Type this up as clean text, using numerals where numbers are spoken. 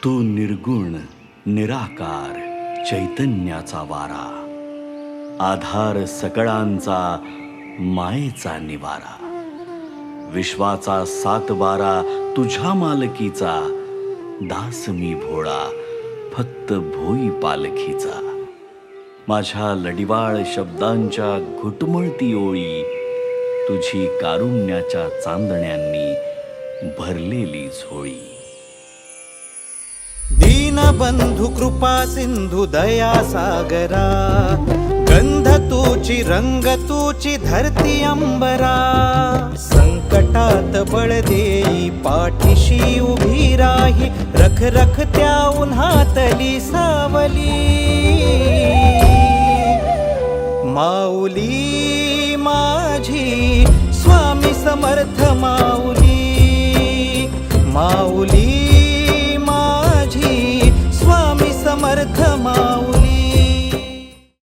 तू निर्गुण निराकार चैतन्याचा वारा, आधार सकळांचा मायेचा निवारा, विश्वाचा सातबारा तुझ्या मालकीचा, दास मी भोळा फक्त भोई पालखीचा. माझ्या लडिवाळ शब्दांच्या घुटमळती ओळी, तुझी कारुण्याच्या चांदण्यांनी भरलेली झोळी. दीनबंधु कृपा सिंधु दया सागरा, गंध तूची रंग तूची धरती अंबरा. संकटात बळ देई पाठीशी उभी राही, रख रख त्या उन्हातली सावली. माऊली माझी स्वामी समर्थ माऊली, माऊली माझी स्वामी समर्थ माऊली.